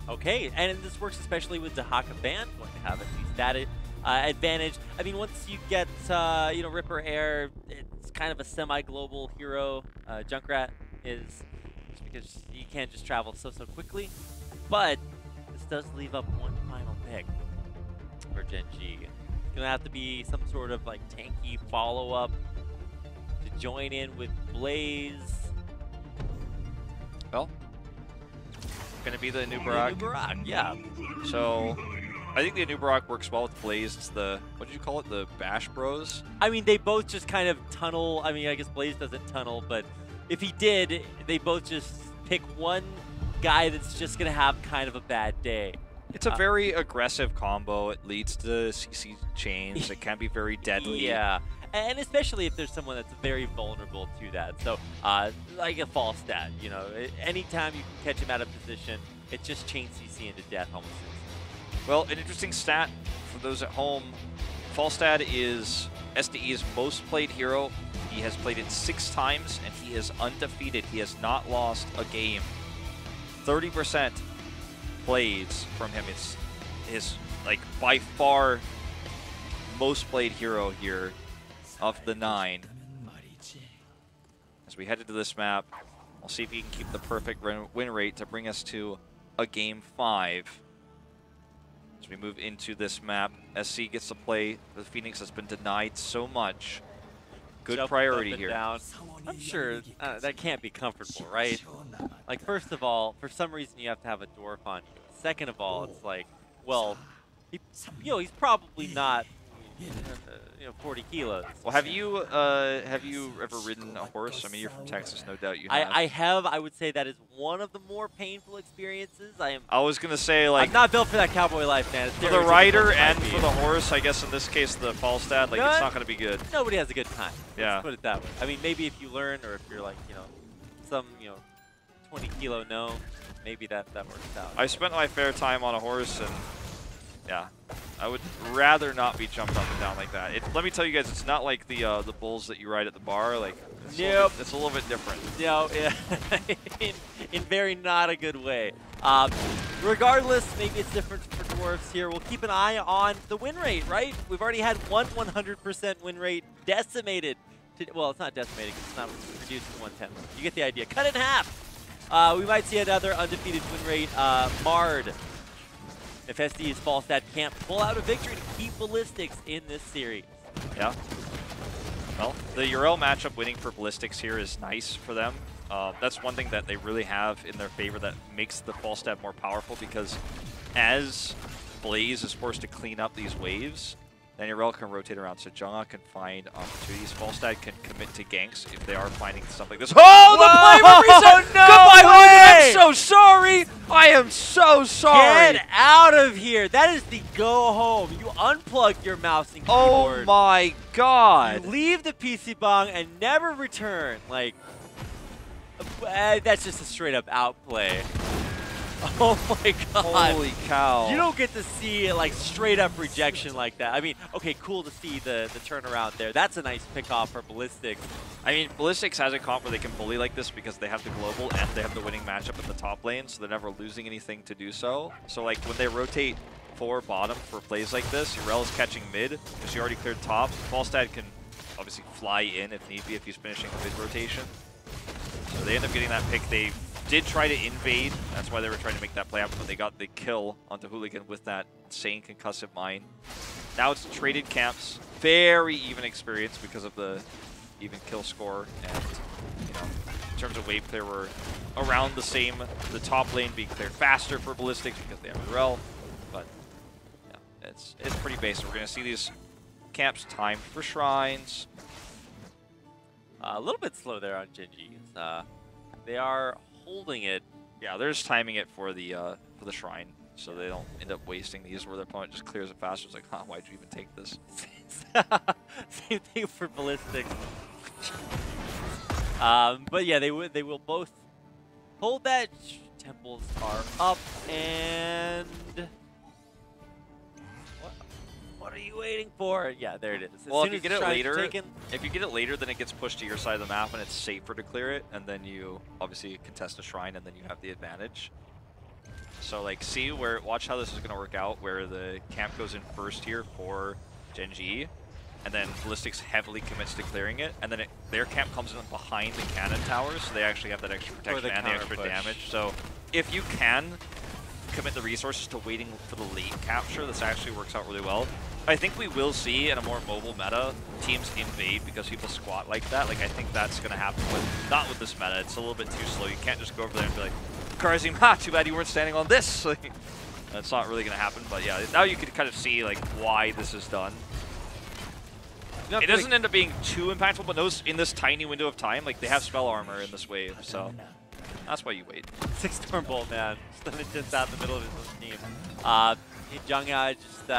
Okay, and this works especially with the Haka Band, going to have at least that advantage. I mean, once you get, you know, Ripper Air, it's kind of a semi-global hero. Junkrat is, just because you can't just travel so quickly. But this does leave up one final pick for Gen.G. It's going to have to be some sort of, like, tanky follow-up to join in with Blaze. Well, going to be the Anubarak. Anubarak, yeah. So, I think the Anubarak works well with Blaze. It's the, what did you call it? The Bash Bros? I mean, they both just kind of tunnel. I mean, I guess Blaze doesn't tunnel, but if he did, they both just pick one guy that's just going to have kind of a bad day. It's a very aggressive combo. It leads to CC chains. It can be very deadly. Yeah. And especially if there's someone that's very vulnerable to that. So, like a false stat, you know, anytime you can catch him out of position, it just chains CC into death almost. Well, an interesting stat for those at home, Falstad is SDE's most played hero. He has played it 6 times, and he is undefeated. He has not lost a game. 30% plays from him. It's his, like, by far most played hero here of the 9. As we head into this map, we'll see if he can keep the perfect win rate to bring us to a game 5. As we move into this map, SC gets to play the Phoenix that's been denied so much. Good priority here. Down. I'm sure that can't be comfortable, right? Like, first of all, for some reason you have to have a dwarf on you. Second of all, it's like, well, he's probably not, 40 kilos. Well, have you ever ridden a horse? I mean, you're from Texas, no doubt you have. I have. I would say that is one of the more painful experiences. I was gonna say, like, I'm not built for that cowboy life, man. It's for the rider and for the horse. I guess in this case, the Falstad, like, it's not gonna be good. Nobody has a good time. Yeah. Let's put it that way. I mean, maybe if you learn, or if you're like, some 20 kilo gnome, maybe that works out. I spent my fair time on a horse, and yeah, I would rather not be jumped up and down like that. Let me tell you guys, it's not like the bulls that you ride at the bar. Like, it's a little bit different. No, yeah, in very not a good way. Regardless, maybe it's different for dwarves here. We'll keep an eye on the win rate, right? We've already had one 100% win rate decimated. Well, it's not decimated because it's not reduced to 110. You get the idea. Cut in half. We might see another undefeated win rate marred if SD's Falstad can't pull out a victory to keep Ballistix in this series. Yeah. Well, the Urel matchup winning for Ballistix here is nice for them. That's one thing that they really have in their favor that makes the Falstad more powerful, because as Blaze is forced to clean up these waves, then Urel can rotate around, so Jungha can find opportunities. Falstad can commit to ganks if they are finding something like this. Oh, the play reset! No Goodbye, way! I'm so sorry! I am so sorry! Get out of here! That is the go home. You unplug your mouse and keyboard. Oh my god! You leave the PC bong and never return. Like, that's just a straight up outplay. Oh my god. Holy cow. You don't get to see, like, straight up rejection like that. I mean, okay, cool to see the turnaround there. That's a nice pick off for Ballistix. I mean, Ballistix has a comp where they can bully like this because they have the global and they have the winning matchup in the top lane, so they're never losing anything to do so. So, like, when they rotate 4 bottom for plays like this, Urel is catching mid because you already cleared top. Falstad can obviously fly in if need be if he's finishing the mid rotation. So they end up getting that pick. They did try to invade. That's why they were trying to make that play happen, but they got the kill onto Hooligan with that insane concussive mine. Now it's traded camps. Very even experience because of the even kill score. And, in terms of wave clear, we're around the same. The top lane being cleared faster for Ballistix because they have Urel. But, yeah, it's pretty basic. We're going to see these camps timed for shrines. A little bit slow there on Genji. They are holding it. Yeah, they're just timing it for the shrine, so they don't end up wasting these where their opponent just clears it faster. It's like, huh, why'd you even take this? Same thing for Ballistix. But yeah, they will both hold that. Temples are up, and what are you waiting for? Yeah, there it is. Well, if you get it later, then it gets pushed to your side of the map, and it's safer to clear it, and then you obviously contest a shrine, and then you have the advantage. So like, watch how this is gonna work out, where the camp goes in first here for Gen.G, and then Ballistix heavily commits to clearing it, and then their camp comes in behind the cannon towers, so they actually have that extra protection and the extra damage. So if you can commit the resources to waiting for the late capture, this actually works out really well. I think we will see in a more mobile meta teams invade because people squat like that. Like, I think that's going to happen, but not with this meta. It's a little bit too slow. You can't just go over there and be like, Karazim, ha, too bad you weren't standing on this. Like, that's not really going to happen. But yeah, now you can kind of see like why this is done. It doesn't end up being too impactful, but those in this tiny window of time, like they have spell armor in this wave, so that's why you wait. 6 Stormbolt, man. Just out in the middle of his team. Jung just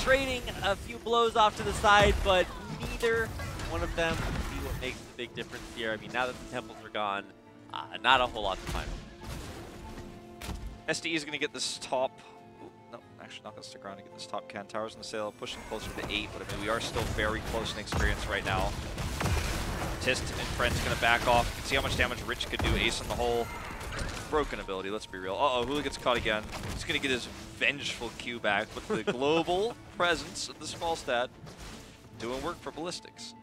trading a few blows off to the side, but neither one of them will be what makes the big difference here. I mean, now that the temples are gone, not a whole lot to find. SDE is going to get this top. No, actually not going to stick around to get this top can towers in the sale, pushing closer to 8, but I mean, we are still very close in experience right now. Tist and Friend's going to back off. You can see how much damage Rich could do. Ace in the hole. Broken ability, let's be real. Uh-oh, Hula gets caught again. He's going to get his vengeful Q back, but the global presence of the small stat doing work for Ballistix.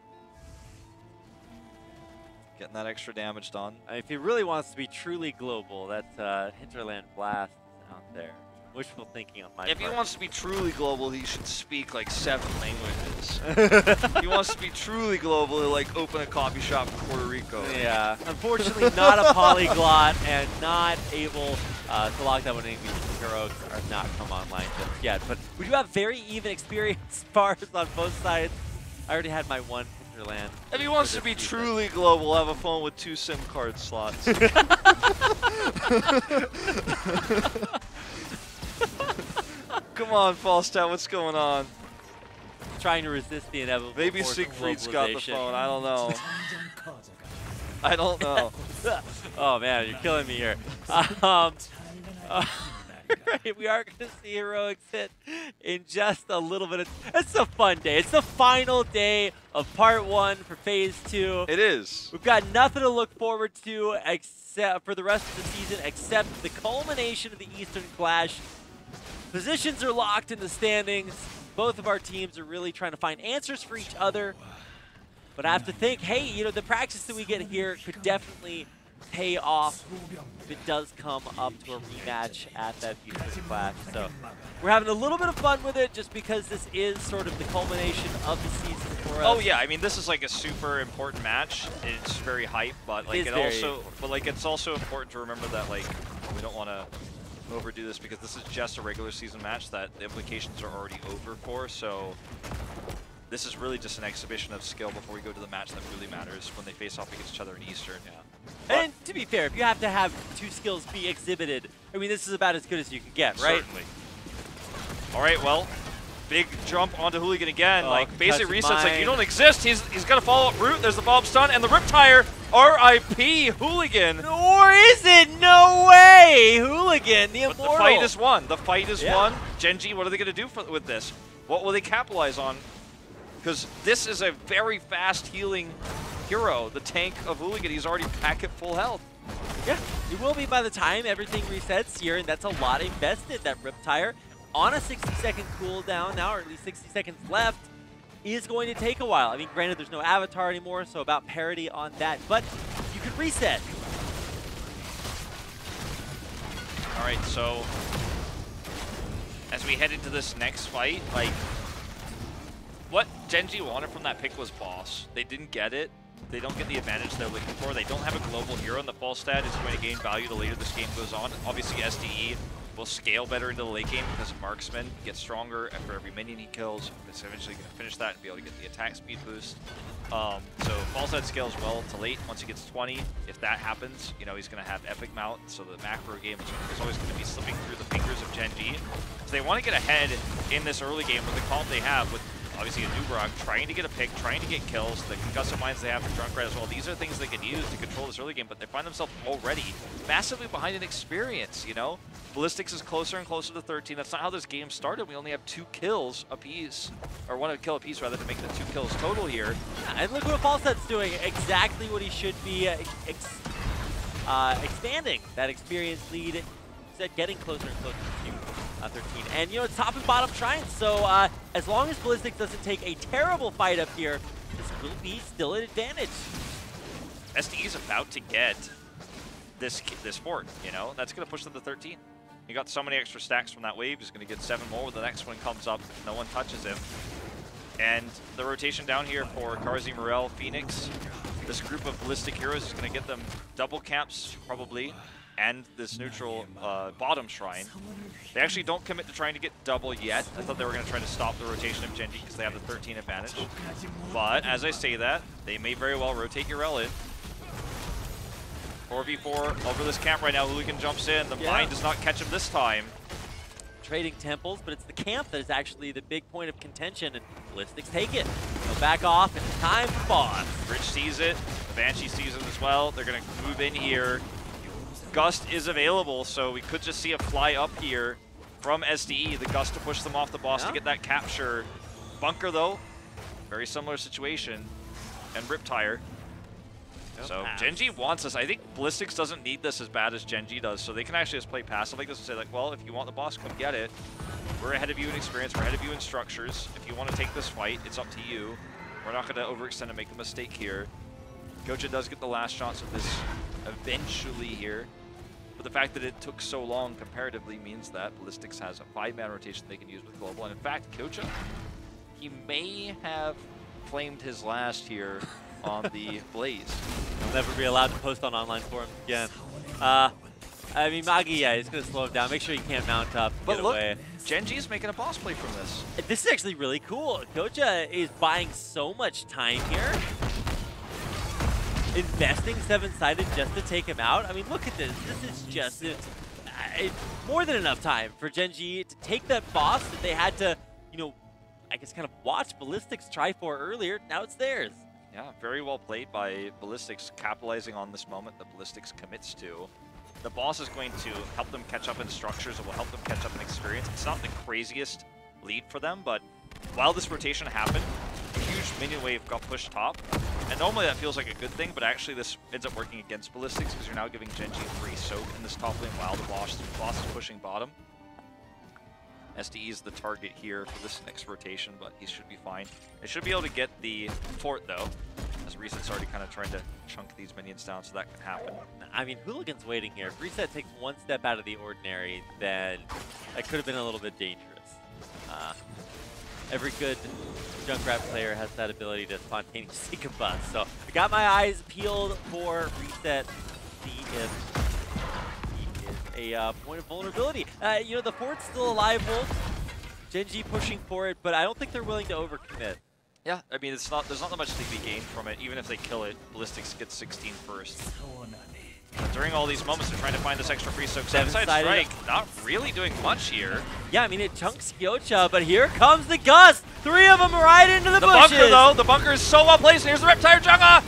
Getting that extra damage done. If he really wants to be truly global, that's Hinterland Blast out there. Wishful thinking on my part. If he wants to be truly global, he should speak like 7 languages. If he wants to be truly global, he'll like open a coffee shop in Puerto Rico. Yeah, unfortunately not a polyglot and not able to lock that one in because the heroes are not come online just yet. But we do have very even experience bars on both sides. I already had my one Hinterland. If he wants to be truly global, have a phone with 2 SIM card slots. Come on, Falstad, what's going on? Trying to resist the inevitable. Maybe Siegfried's got the phone, I don't know. I don't know. Oh man, you're killing me here. Right, we are going to see heroics hit in just a little bit of... It's a fun day. It's the final day of part 1 for phase 2. It is. We've got nothing to look forward to except for the rest of the season except the culmination of the Eastern Clash. Positions are locked in the standings. Both of our teams are really trying to find answers for each other. But I have to think, hey, you know, the practice that we get here could definitely pay off if it does come up to a rematch at that Eastern Clash. So we're having a little bit of fun with it just because this is sort of the culmination of the season for us. Oh yeah, I mean this is like a super important match. It's very hype, but like it's also important to remember that like we don't want to overdo this because this is just a regular season match that the implications are already over for. So this is really just an exhibition of skill before we go to the match that really matters when they face off against each other in Eastern. Yeah. And to be fair, if you have to have 2 skills be exhibited, I mean, this is about as good as you can get, right? Certainly. All right, well, big jump onto Hooligan again. Like, basic resets, like, you don't exist. He's got to follow up route. There's the follow-up stun, and the Riptire, RIP Hooligan. Or is it? No way! Hooligan, the immortal. But the fight is won. The fight is won. Genji, what are they going to do with this? What will they capitalize on? Because this is a very fast healing hero, the tank of Hooligan. He's already back at full health. Yeah, he will be by the time everything resets here, and that's a lot invested. That Riptire on a 60-second cooldown now, or at least 60 seconds left, is going to take a while. I mean, granted, there's no avatar anymore, so about parity on that, but you can reset. All right, so as we head into this next fight, like, what Genji wanted from that pick was boss. They didn't get it. They don't get the advantage they're looking for. They don't have a global hero, and the false stat is going to gain value the later this game goes on. Obviously, SDE will scale better into the late game because Marksman gets stronger for every minion he kills. It's eventually going to finish that and be able to get the attack speed boost. So false stat scales well to late. Once he gets 20, if that happens, you know, he's going to have epic mount. So the macro game is always going to be slipping through the fingers of Gen.G. So they want to get ahead in this early game with the comp they have with obviously a Nubarak trying to get a pick, trying to get kills, the concussive mines they have for Junkrat as well. These are things they can use to control this early game, but they find themselves already massively behind in experience, you know? Ballistix is closer and closer to 13. That's not how this game started. We only have 2 kills apiece, or 1 kill apiece rather, to make the 2 kills total here. Yeah, and look what Falset's doing. Exactly what he should be expanding that experience lead Reset getting closer and closer to 13. And, you know, it's top and bottom shrines, so as long as Ballistix doesn't take a terrible fight up here, this will be still an advantage. SDE is about to get this fort, you know? That's going to push them to 13. He got so many extra stacks from that wave. He's going to get 7 more when the next one comes up. No one touches him. And the rotation down here for Karzi, Morel, Phoenix. This group of ballistic heroes is going to get them double camps, probably, and this neutral bottom shrine. They actually don't commit to trying to get double yet. I thought they were going to try to stop the rotation of Genji because they have the 13 advantage. But as I say that, they may very well rotate Urel in. 4v4 over this camp right now. Hooligan jumps in. The mine does not catch him this time. Trading temples, but it's the camp that is actually the big point of contention, and Ballistix take it. They'll back off, and it's time for boss. Rich sees it. Banshee sees it as well. They're going to move in here. Gust is available, so we could just see a fly up here from SDE. The Gust to push them off the boss to get that capture. Bunker, though, very similar situation. And Riptire. So Genji wants this. I think Ballistix doesn't need this as bad as Genji does, so they can actually just play passive like this and say, like, well, if you want the boss, come get it. We're ahead of you in experience. We're ahead of you in structures. If you want to take this fight, it's up to you. We're not going to overextend and make a mistake here. Gocha does get the last shots of this eventually here. But the fact that it took so long comparatively means that Ballistix has a 5-man rotation they can use with Global. And in fact, Gocha, he may have claimed his last here on the Blaze. He'll never be allowed to post on online forums again. I mean, Magi, he's going to slow him down. Make sure he can't mount up and but get look, away. Genji is making a boss play from this. This is actually really cool. Gocha is buying so much time here. Investing 7-sided just to take him out. I mean, look at this. This is just more than enough time for Gen.G to take that boss that they had to, you know, I guess kind of watch Ballistix try for earlier. Now it's theirs. Yeah, very well played by Ballistix, capitalizing on this moment that Ballistix commits to. The boss is going to help them catch up in structures. It will help them catch up in experience. It's not the craziest lead for them, but while this rotation happened, a huge minion wave got pushed top. And normally that feels like a good thing, but actually this ends up working against Ballistix because you're now giving Genji a free soak in this top lane while the boss is pushing bottom. SDE is the target here for this next rotation, but he should be fine. They should be able to get the fort, though, as Reset's already kind of trying to chunk these minions down, so that can happen. I mean, Hooligan's waiting here. If Reset takes one step out of the ordinary, then that could have been a little bit dangerous. Every good Junkrat player has that ability to spontaneously combust. So I got my eyes peeled for Reset. See if a point of vulnerability. You know, the fort's still alive, Wolf. Gen.G pushing for it, but I don't think they're willing to overcommit. Yeah, I mean, there's not that much to be gained from it. Even if they kill it, Ballistix gets 16 first. But during all these moments, they're trying to find this extra free soak. 7-side strike, not really doing much here. Yeah, I mean, it chunks Gocha, but here comes the Gust. 3 of them right into the bushes. The bunker, though, the bunker is so well placed. Here's the Riptire Junga.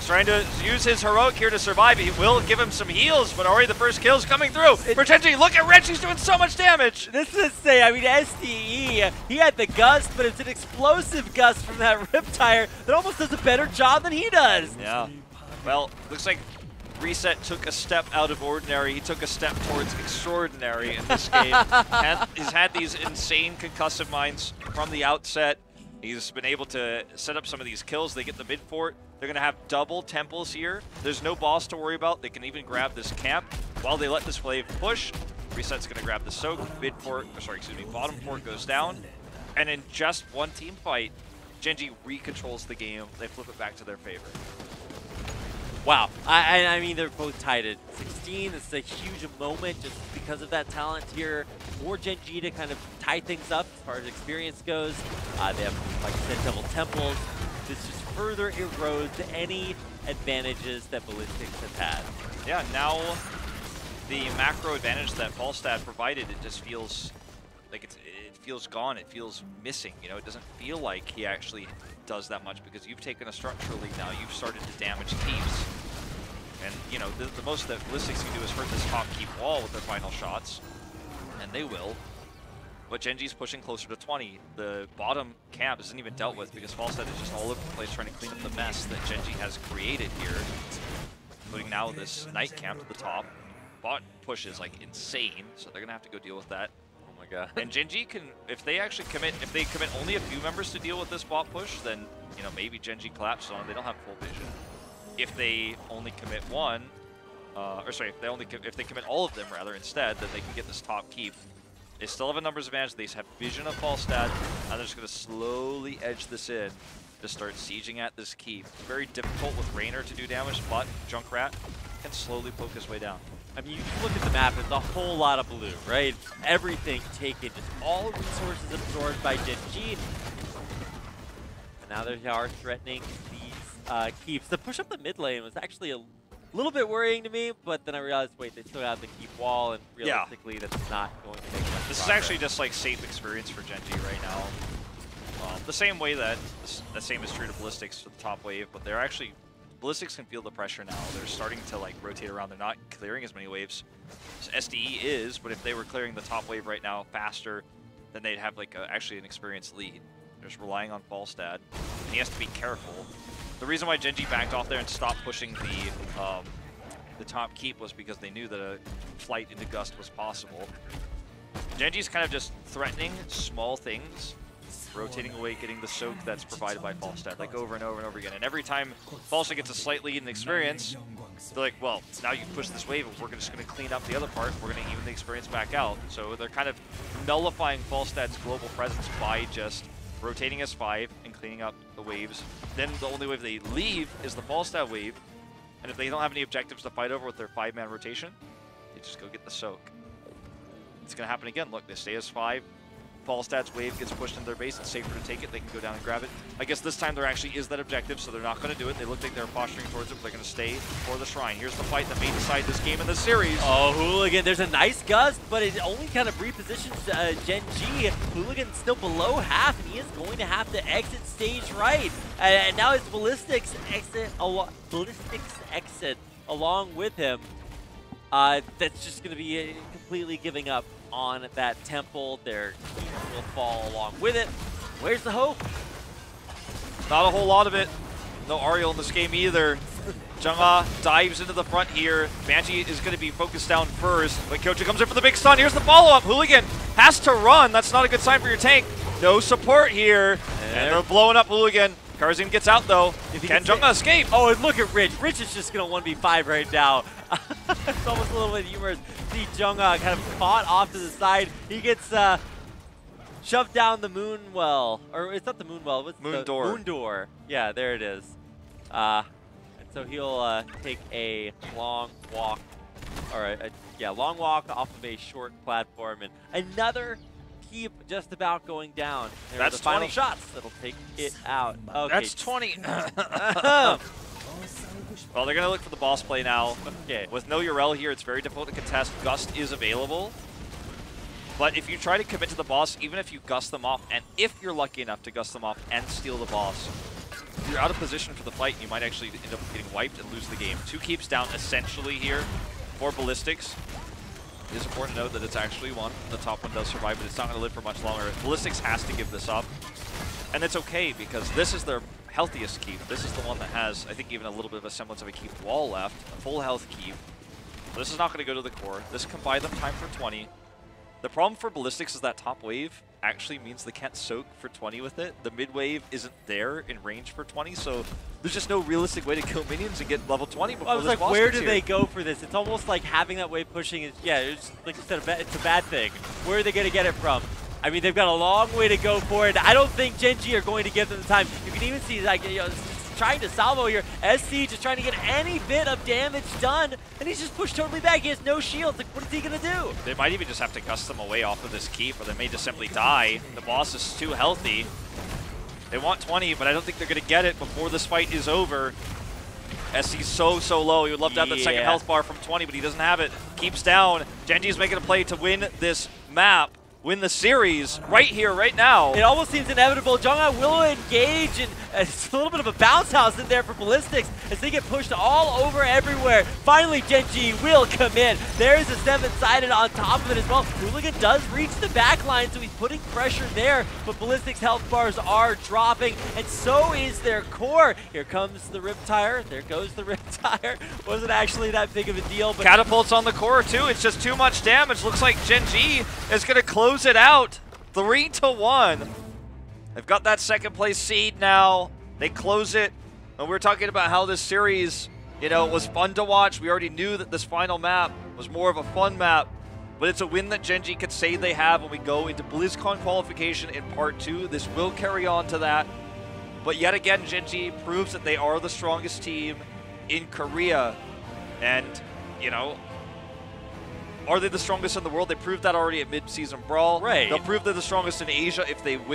Trying to use his heroic here to survive. He will give him some heals, but already the first kill's coming through. Pretending, look at Wrench, he's doing so much damage. This is insane. I mean, SDE, he had the Gust, but it's an explosive Gust from that Riptire that almost does a better job than he does. Yeah. Well, looks like Reset took a step out of ordinary. He took a step towards extraordinary in this game. He's had these insane concussive mines from the outset. He's been able to set up some of these kills. They get the mid fort. They're going to have double temples here. There's no boss to worry about. They can even grab this camp while they let this wave push. Reset's going to grab the soak. Mid fort, bottom fort goes down. And in just one team fight, Genji recontrols the game. They flip it back to their favor. Wow. I mean, they're both tied at 16. It's a huge moment just because of that talent here for Gen.G to kind of tie things up as far as experience goes. They have, like I said, double temples. This just further erodes any advantages that Ballistix have had. Yeah, now the macro advantage that Falstad provided, it just feels like it feels gone. It feels missing. You know, it doesn't feel like he actually does that much because you've taken a structural lead now. You've started to damage teams. And, you know, the most that Ballistix can do is hurt this top keep wall with their final shots. And they will. But Gen.G's pushing closer to 20. The bottom camp isn't even dealt with because Falstad is just all over the place trying to clean up the mess that Gen.G has created here. Including now this night camp to the top. bot push is like insane, so they're gonna have to go deal with that. Oh my god. And Gen.G can, if they commit only a few members to deal with this bot push, then you know maybe Gen.G collapses on it. They don't have full vision. If they only commit one, or sorry, if they commit all of them rather instead, then they can get this top keep. They still have a numbers advantage. They have vision of Falstad, and they're just gonna slowly edge this in to start sieging at this keep. It's very difficult with Raynor to do damage, but Junkrat can slowly poke his way down. I mean, you look at the map, it's a whole lot of blue, right? Everything taken, just all resources absorbed by Gen.G. And now they are threatening these keeps. The push up the mid lane was actually a little bit worrying to me, but then I realized, wait, they still have the keep wall, and realistically, that's not going to make much This progress. is actually just like safe experience for Gen.G right now. The same way that the same is true to Ballistix for the top wave, but they're actually Ballistix can feel the pressure now. They're starting to like rotate around. They're not clearing as many waves as SDE is, but if they were clearing the top wave right now faster, then they'd have like actually an experienced lead. They're just relying on Falstad, and he has to be careful. The reason why Gen.G backed off there and stopped pushing the top keep was because they knew that a flight into Gust was possible. Gen.G's kind of just threatening small things, rotating away, getting the soak that's provided by Falstad, like over and over and over again. And every time Falstad gets a slight lead in experience, they're like, well, now you push this wave, and we're just going to clean up the other part, we're going to even the experience back out. So they're kind of nullifying Falstad's global presence by just rotating S5 and cleaning up the waves. Then the only wave they leave is the Falstad wave, and if they don't have any objectives to fight over with their 5-man rotation, they just go get the soak. It's going to happen again. Look, they stay S5. Falstad's wave gets pushed into their base. It's safer to take it. They can go down and grab it. I guess this time there actually is that objective, so they're not going to do it. They look like they're posturing towards it, but they're going to stay for the shrine. Here's the fight that may decide this game in the series. Oh, Hooligan, there's a nice gust, but it only kind of repositions Gen.G. Hooligan still below half, and he is going to have to exit stage right. And now it's Ballistix exit along with him. That's just going to be completely giving up on that temple. Their keep will fall along with it. Where's the hope? Not a whole lot of it. No Ariel in this game either. Jung-Ah dives into the front here. Banshee is going to be focused down first, but Kyocha comes in for the big stun. Here's the follow-up. Hooligan has to run. That's not a good sign for your tank. No support here. And they're blowing up Hooligan. Karzin gets out, though. Can Jung-Ah escape? Oh, and look at Rich. Rich is just going to 1v5 right now. It's almost a little bit humorous. See Jung-Ah kind of caught off to the side. He gets shoved down the moon well. Or it's not the moon well. What's moon the door. Moon door. Yeah, there it is. And so he'll take a long walk. Or long walk off of a short platform. And another keep just about going down. That's the final 20 shots that'll take it out. Okay. That's 20. Well, they're going to look for the boss play now. Okay. With no Urel here, it's very difficult to contest. Gust is available. But if you try to commit to the boss, even if you gust them off, and if you're lucky enough to gust them off and steal the boss, you're out of position for the fight, and you might actually end up getting wiped and lose the game. 2 keeps down essentially here for Ballistix. It is important to note that it's actually one. The top one does survive, but it's not going to live for much longer. Ballistix has to give this up. And it's okay, because this is their healthiest keep. This is the one that has, I think, even a little bit of a semblance of a keep wall left. A full health keep. This is not going to go to the core. This can buy them time for 20. The problem for Ballistix is that top wave actually means they can't soak for 20 with it. The mid wave isn't there in range for 20, so there's just no realistic way to kill minions and get level 20 before I was this like, boss where gets do here. they go for this? It's almost like having that wave pushing is, yeah, it's, like you said, it's a bad thing. Where are they going to get it from? I mean, they've got a long way to go for it. I don't think Gen.G are going to give them the time. You can even see, like, you know, trying to salvo here. SC just trying to get any bit of damage done, and he's just pushed totally back. He has no shield. Like, what is he going to do? They might even just have to gust them away off of this keep, or they may just simply die. The boss is too healthy. They want 20, but I don't think they're going to get it before this fight is over. SC's so low. He would love to have that second health bar from 20, but he doesn't have it. Keeps down. Gen.G is making a play to win this map. win the series right here, right now. It almost seems inevitable. Jong will engage, and it's a little bit of a bounce house in there for Ballistix as they get pushed all over everywhere. Finally, Gen.G will commit. There's a 7-sided on top of it as well. Hooligan does reach the back line, so he's putting pressure there, but Ballistix health bars are dropping, and so is their core. Here comes the Riptire. There goes the Riptire. Wasn't actually that big of a deal, but Catapults on the core too. It's just too much damage. Looks like Gen.G is going to close it out 3-1. They've got that second place seed now. They close it. And we're talking about how this series, you know, was fun to watch. We already knew that this final map was more of a fun map, but it's a win that Gen.G could say they have when we go into BlizzCon qualification in part 2. This will carry on to that. But yet again, Gen.G proves that they are the strongest team in Korea. And, you know, are they the strongest in the world? They proved that already at mid-season brawl. Right. They'll prove they're the strongest in Asia if they win.